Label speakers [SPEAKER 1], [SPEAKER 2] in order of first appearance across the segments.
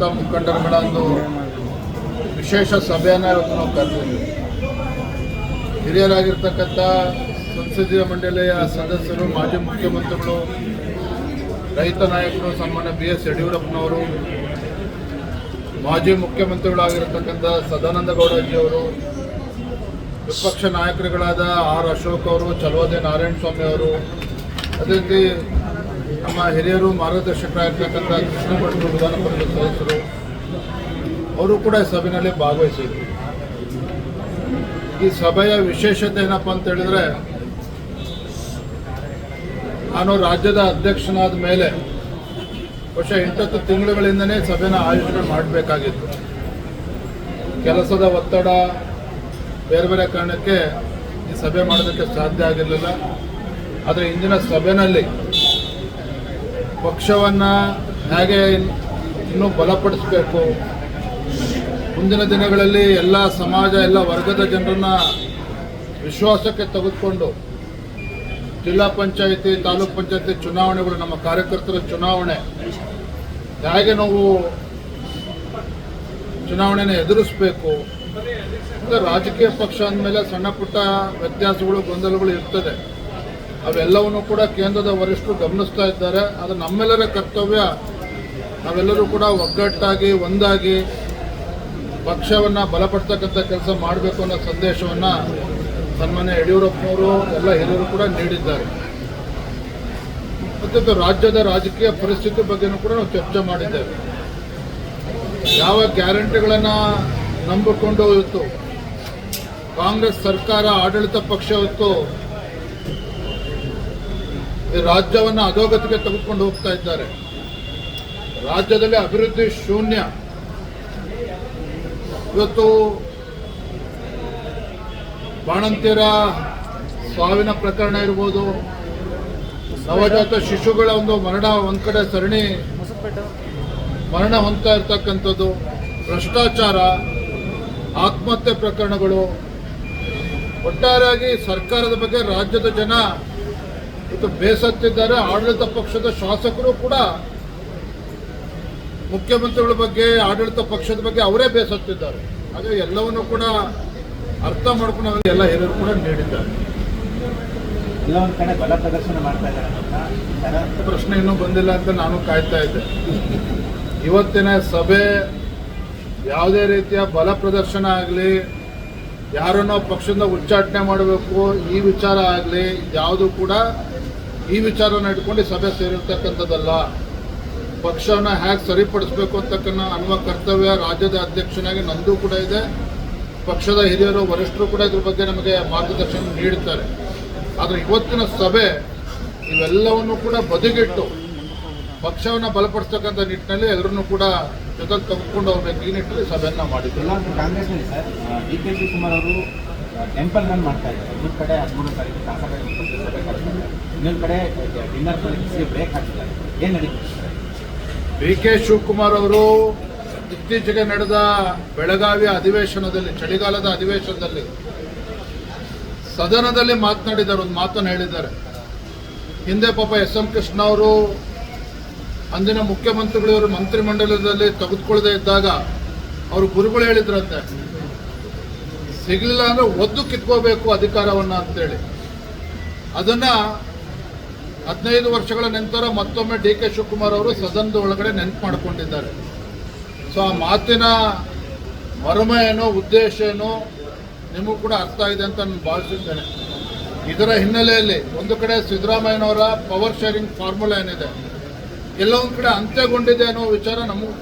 [SPEAKER 1] ಮುಖಂಡರುಗಳ ಒಂದು ವಿಶೇಷ ಸಭೆಯನ್ನು ಇವತ್ತು ನಾವು ಕರೆದಿದ್ದೀವಿ. ಹಿರಿಯರಾಗಿರ್ತಕ್ಕಂಥ ಸಂಸದೀಯ ಮಂಡಳಿಯ ಸದಸ್ಯರು, ಮಾಜಿ ಮುಖ್ಯಮಂತ್ರಿಗಳು, ರೈತ ನಾಯಕರು ಸನ್ಮಾನ್ಯ BS ಯಡಿಯೂರಪ್ಪನವರು, ಮಾಜಿ ಮುಖ್ಯಮಂತ್ರಿಗಳಾಗಿರ್ತಕ್ಕಂಥ ಸದಾನಂದ ಗೌಡಜಿಯವರು, ವಿಪಕ್ಷ ನಾಯಕರುಗಳಾದ R. ಅಶೋಕ್ ಅವರು, ಚಲುವದೆ ನಾರಾಯಣ ಸ್ವಾಮಿ ಅವರು, ಅದೇ ರೀತಿ ನಮ್ಮ ಹಿರಿಯರು ಮಾರ್ಗದರ್ಶಕರಾಗಿರ್ತಕ್ಕಂಥ ಕೃಷ್ಣ ಭಟ್ರು ವಿಧಾನ ಪರಿಷತ್ ಸದಸ್ಯರು ಅವರು ಕೂಡ ಈ ಸಭೆಯಲ್ಲಿ ಭಾಗವಹಿಸಿದ್ರು. ಈ ಸಭೆಯ ವಿಶೇಷತೆ ಏನಪ್ಪ ಅಂತ ಹೇಳಿದ್ರೆ, ನಾನು ರಾಜ್ಯದ ಅಧ್ಯಕ್ಷನಾದ ಮೇಲೆ ಬಹುಶಃ 8 ತಿಂಗಳುಗಳಿಂದನೇ ಸಭೆನ ಆಯೋಜನೆ ಮಾಡಬೇಕಾಗಿತ್ತು. ಕೆಲಸದ ಒತ್ತಡ, ಬೇರೆ ಬೇರೆ ಕಾರಣಕ್ಕೆ ಈ ಸಭೆ ಮಾಡೋದಕ್ಕೆ ಸಾಧ್ಯ ಆಗಿರಲಿಲ್ಲ. ಆದರೆ ಇಂದಿನ ಸಭೆಯಲ್ಲಿ ಪಕ್ಷವನ್ನು ಹೇಗೆ ಇನ್ನೂ ಬಲಪಡಿಸಬೇಕು, ಮುಂದಿನ ದಿನಗಳಲ್ಲಿ ಎಲ್ಲ ಸಮಾಜ, ಎಲ್ಲ ವರ್ಗದ ಜನರನ್ನು ವಿಶ್ವಾಸಕ್ಕೆ ತೆಗೆದುಕೊಂಡು ಜಿಲ್ಲಾ ಪಂಚಾಯಿತಿ, ತಾಲೂಕು ಪಂಚಾಯಿತಿ ಚುನಾವಣೆಗಳು, ನಮ್ಮ ಕಾರ್ಯಕರ್ತರ ಚುನಾವಣೆ ಹೇಗೆ ನಾವು ಚುನಾವಣೆಯನ್ನು ಎದುರಿಸಬೇಕು. ರಾಜಕೀಯ ಪಕ್ಷ ಅಂದಮೇಲೆ ಸಣ್ಣ ಪುಟ್ಟ ವ್ಯತ್ಯಾಸಗಳು, ಗೊಂದಲಗಳು ಇರ್ತದೆ. ಅವೆಲ್ಲವನ್ನೂ ಕೂಡ ಕೇಂದ್ರದ ವರಿಷ್ಠರು ಗಮನಿಸ್ತಾ ಇದ್ದಾರೆ. ಅದು ನಮ್ಮೆಲ್ಲರ ಕರ್ತವ್ಯ. ನಾವೆಲ್ಲರೂ ಕೂಡ ಒಗ್ಗಟ್ಟಾಗಿ, ಒಂದಾಗಿ ಪಕ್ಷವನ್ನು ಬಲಪಡಿಸ್ತಕ್ಕಂಥ ಕೆಲಸ ಮಾಡಬೇಕು ಅನ್ನೋ ಸಂದೇಶವನ್ನು ಸನ್ಮಾನ್ಯ ಯಡಿಯೂರಪ್ಪನವರು, ಎಲ್ಲ ಹಿರಿಯರು ಕೂಡ ನೀಡಿದ್ದಾರೆ. ಮತ್ತು ರಾಜ್ಯದ ರಾಜಕೀಯ ಪರಿಸ್ಥಿತಿ ಬಗ್ಗೆನೂ ಕೂಡ ನಾವು ಚರ್ಚೆ ಮಾಡಿದ್ದೇವೆ. ಯಾವ ಗ್ಯಾರಂಟಿಗಳನ್ನು ನಂಬಿಕೊಂಡು ಇವತ್ತು ಕಾಂಗ್ರೆಸ್ ಸರ್ಕಾರ, ಆಡಳಿತ ಪಕ್ಷ ಇವತ್ತು ಈ ರಾಜ್ಯವನ್ನು ಅಧೋಗತಿಗೆ ತೆಗೆದುಕೊಂಡು ಹೋಗ್ತಾ ಇದ್ದಾರೆ. ರಾಜ್ಯದಲ್ಲಿ ಅಭಿವೃದ್ಧಿ ಶೂನ್ಯ. ಇವತ್ತು ಬಾಣಂತಿಯರ ಸಾವಿನ ಪ್ರಕರಣ ಇರ್ಬೋದು, ನವಜಾತ ಶಿಶುಗಳ ಒಂದು ಮರಣ, ಒಂದು ಕಡೆ ಸರಣಿ ಮರಣ ಹೊಂದ್ತಾ ಇರ್ತಕ್ಕಂಥದ್ದು, ಭ್ರಷ್ಟಾಚಾರ, ಆತ್ಮಹತ್ಯೆ ಪ್ರಕರಣಗಳು, ಒಟ್ಟಾರೆಯಾಗಿ ಸರ್ಕಾರದ ಬಗ್ಗೆ ರಾಜ್ಯದ ಜನ ಇವತ್ತು ಬೇಸತ್ತಿದ್ದಾರೆ. ಆಡಳಿತ ಪಕ್ಷದ ಶಾಸಕರು ಕೂಡ ಮುಖ್ಯಮಂತ್ರಿಗಳ ಬಗ್ಗೆ, ಆಡಳಿತ ಪಕ್ಷದ ಬಗ್ಗೆ ಅವರೇ ಬೇಸತ್ತಿದ್ದಾರೆ. ಹಾಗೆ ಎಲ್ಲವನ್ನೂ ಕೂಡ ಅರ್ಥ ಮಾಡ್ಕೊಂಡು ಎಲ್ಲ ಹಿರಿಯರು ಕೂಡ ನೀಡಿದ್ದಾರೆ.
[SPEAKER 2] ಕಡೆ ಬಲ ಪ್ರದರ್ಶನ ಮಾಡ್ತಾ ಇದ್ದಾರೆ.
[SPEAKER 1] ಪ್ರಶ್ನೆ ಇನ್ನೂ ಬಂದಿಲ್ಲ ಅಂತ ನಾನು ಕಾಯ್ತಾ ಇದ್ದೆ. ಇವತ್ತಿನ ಸಭೆ ಯಾವುದೇ ರೀತಿಯ ಬಲ ಪ್ರದರ್ಶನ ಆಗಲಿ, ಯಾರನ್ನೋ ಪಕ್ಷದಿಂದ ಉಚ್ಚಾಟನೆ ಮಾಡಬೇಕು, ಈ ವಿಚಾರ ಆಗಲಿ, ಯಾವುದು ಕೂಡ ಈ ವಿಚಾರನ ಇಟ್ಕೊಂಡು ಸಭೆ ಸೇರಿರ್ತಕ್ಕಂಥದ್ದಲ್ಲ. ಪಕ್ಷವನ್ನು ಹೇಗೆ ಸರಿಪಡಿಸಬೇಕು ಅನ್ನುವ ಕರ್ತವ್ಯ ರಾಜ್ಯದ ಅಧ್ಯಕ್ಷನಾಗಿ ನಂದು ಕೂಡ ಇದೆ. ಪಕ್ಷದ ಹಿರಿಯರು, ವರಿಷ್ಠರು ಕೂಡ ಇದ್ರ ಬಗ್ಗೆ ನಮಗೆ ಮಾರ್ಗದರ್ಶನ ನೀಡುತ್ತಾರೆ. ಆದರೆ ಇವತ್ತಿನ ಸಭೆ ಇವೆಲ್ಲವನ್ನು ಕೂಡ ಬದಿಗಿಟ್ಟು ಪಕ್ಷವನ್ನು ಬಲಪಡಿಸ್ತಕ್ಕಂಥ ನಿಟ್ಟಿನಲ್ಲಿ ಎಲ್ಲರನ್ನೂ ಕೂಡ ಜೊತೆ ತೆಗೆದುಕೊಂಡು ಹೋಗಬೇಕು, ಈ ನಿಟ್ಟಿನಲ್ಲಿ ಸಭೆಯನ್ನು ಮಾಡಿದ್ರು.
[SPEAKER 2] ಕಾಂಗ್ರೆಸ್ನಲ್ಲಿ ಸರ್ DK ಶಿವಕುಮಾರ್ ಅವರು ಟೆಂಪಲ್ ರನ್ ಮಾಡ್ತಾ ಇದ್ದಾರೆ. ಇನ್ನೊಂದು ಕಡೆ 13 ತಾರೀಕು ಶಾಸಕರ ಇನ್ನೊಂದು ಕಡೆ ಡಿನ್ನರ್ ಬ್ರೇಕ್ ಹಾಕಿದ್ದಾರೆ. ಏನು ನಡೀತದೆ?
[SPEAKER 1] DK ಶಿವಕುಮಾರ್ ಅವರು ಇತ್ತೀಚೆಗೆ ನಡೆದ ಬೆಳಗಾವಿಯ ಅಧಿವೇಶನದಲ್ಲಿ, ಚಳಿಗಾಲದ ಅಧಿವೇಶನದಲ್ಲಿ ಸದನದಲ್ಲಿ ಮಾತನಾಡಿದ್ದಾರೆ. ಒಂದು ಮಾತನ್ನು ಹೇಳಿದ್ದಾರೆ. ಹಿಂದೆ ಪಾಪ SM ಕೃಷ್ಣ ಅವರು ಅಂದಿನ ಮುಖ್ಯಮಂತ್ರಿಗಳು ಮಂತ್ರಿಮಂಡಲದಲ್ಲಿ ತೆಗೆದುಕೊಳ್ಳದೆ ಇದ್ದಾಗ ಅವರು ಗುರುಗಳು ಹೇಳಿದ್ರಂತೆ, ಸಿಗಲಿಲ್ಲ ಅಂದರೆ ಒದ್ದು ಕಿತ್ಕೋಬೇಕು ಅಧಿಕಾರವನ್ನು ಅಂತೇಳಿ. ಅದನ್ನು 15 ವರ್ಷಗಳ ನಂತರ ಮತ್ತೊಮ್ಮೆ DK ಶಿವಕುಮಾರ್ ಅವರು ಸದನದ ಒಳಗಡೆ ನೆನಪು ಮಾಡಿಕೊಂಡಿದ್ದಾರೆ. ಸೊ ಆ ಮಾತಿನ ಮರ್ಮ ಏನೋ, ಉದ್ದೇಶ ಏನೋ ನಿಮಗೂ ಕೂಡ ಅರ್ಥ ಆಗಿದೆ ಅಂತ ನಾನು ಭಾವಿಸಿದ್ದೇನೆ. ಇದರ ಹಿನ್ನೆಲೆಯಲ್ಲಿ ಒಂದು ಕಡೆ ಸಿದ್ದರಾಮಯ್ಯನವರ ಪವರ್ ಶೇರಿಂಗ್ ಫಾರ್ಮುಲಾ ಏನಿದೆ, ಎಲ್ಲೊಂದು ಕಡೆ ಅಂತ್ಯಗೊಂಡಿದೆ ಅನ್ನೋ ವಿಚಾರ ನಮಗೂ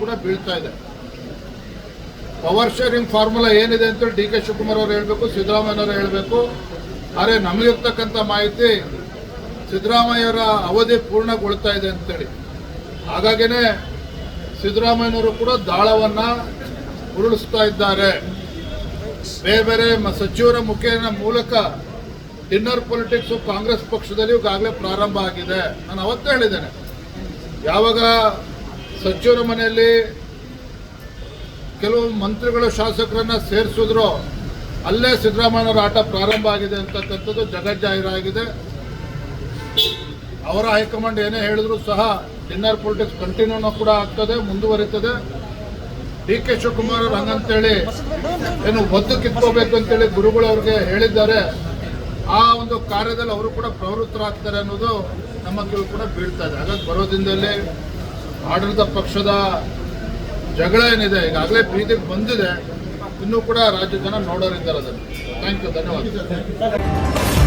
[SPEAKER 1] ಕೂಡ ಬೀಳ್ತಾ ಇದೆ. ಪವರ್ ಶೇರಿಂಗ್ ಫಾರ್ಮುಲಾ ಏನಿದೆ ಅಂತೇಳಿ DK ಶಿವಕುಮಾರ್ ಅವರು ಹೇಳಬೇಕು, ಸಿದ್ದರಾಮಯ್ಯನವರು ಹೇಳಬೇಕು. ಆದರೆ ನಮಗಿರ್ತಕ್ಕಂಥ ಮಾಹಿತಿ ಸಿದ್ದರಾಮಯ್ಯರ ಅವಧಿ ಪೂರ್ಣಗೊಳ್ತಾ ಇದೆ ಅಂತೇಳಿ. ಹಾಗಾಗಿನೇ ಸಿದ್ದರಾಮಯ್ಯನವರು ಕೂಡ ದಾಳವನ್ನು ಉರುಳಿಸ್ತಾ ಇದ್ದಾರೆ. ಬೇರೆ ಬೇರೆ ಸಚಿವರ ಮೂಲಕ ಡಿನ್ನರ್ ಪೊಲಿಟಿಕ್ಸು ಕಾಂಗ್ರೆಸ್ ಪಕ್ಷದಲ್ಲಿ ಈಗಾಗಲೇ ಪ್ರಾರಂಭ ಆಗಿದೆ. ನಾನು ಅವತ್ತೇ ಹೇಳಿದ್ದೇನೆ, ಯಾವಾಗ ಸಚಿವರ ಮನೆಯಲ್ಲಿ ಕೆಲವು ಮಂತ್ರಿಗಳು, ಶಾಸಕರನ್ನ ಸೇರಿಸಿದ್ರು, ಅಲ್ಲೇ ಸಿದ್ದರಾಮಯ್ಯನವರ ಆಟ ಪ್ರಾರಂಭ ಆಗಿದೆ ಅಂತಕ್ಕಂಥದ್ದು ಜಗಜ್ಜಾಹೀರಾಗಿದೆ. ಅವರ ಹೈಕಮಾಂಡ್ ಏನೇ ಹೇಳಿದ್ರು ಸಹ ಡಿನ್ನರ್ ಪೊಲಿಟಿಕ್ಸ್ ಕಂಟಿನ್ಯೂನೂ ಕೂಡ ಆಗ್ತದೆ, ಮುಂದುವರಿತದೆ. ಡಿ ಕೆ ಶಿವಕುಮಾರ್ ಅವರು ಹಂಗಂತೇಳಿ ಏನು ಒದ್ದು ಕಿತ್ಕೋಬೇಕು ಅಂತೇಳಿ ಗುರುಗಳು ಅವ್ರಿಗೆ ಹೇಳಿದ್ದಾರೆ. ಆ ಒಂದು ಕಾರ್ಯದಲ್ಲಿ ಅವರು ಕೂಡ ಪ್ರವೃತ್ತರಾಗ್ತಾರೆ ಅನ್ನೋದು ನಮ್ಮ ಕಿವಿ ಕೂಡ ಬೀಳ್ತಾ ಇದೆ. ಹಾಗಾಗಿ ಬರೋ ದಿನದಲ್ಲಿ ಆಡಳಿತ ಪಕ್ಷದ ಜಗಳ ಏನಿದೆ ಈಗಾಗಲೇ ಬೀದಿಗೆ ಬಂದಿದೆ, ಇನ್ನೂ ಕೂಡ ರಾಜ್ಯ ಜನ ನೋಡೋರಿದ್ದಾರೆ ಅದನ್ನು. ಥ್ಯಾಂಕ್ ಯು, ಧನ್ಯವಾದ.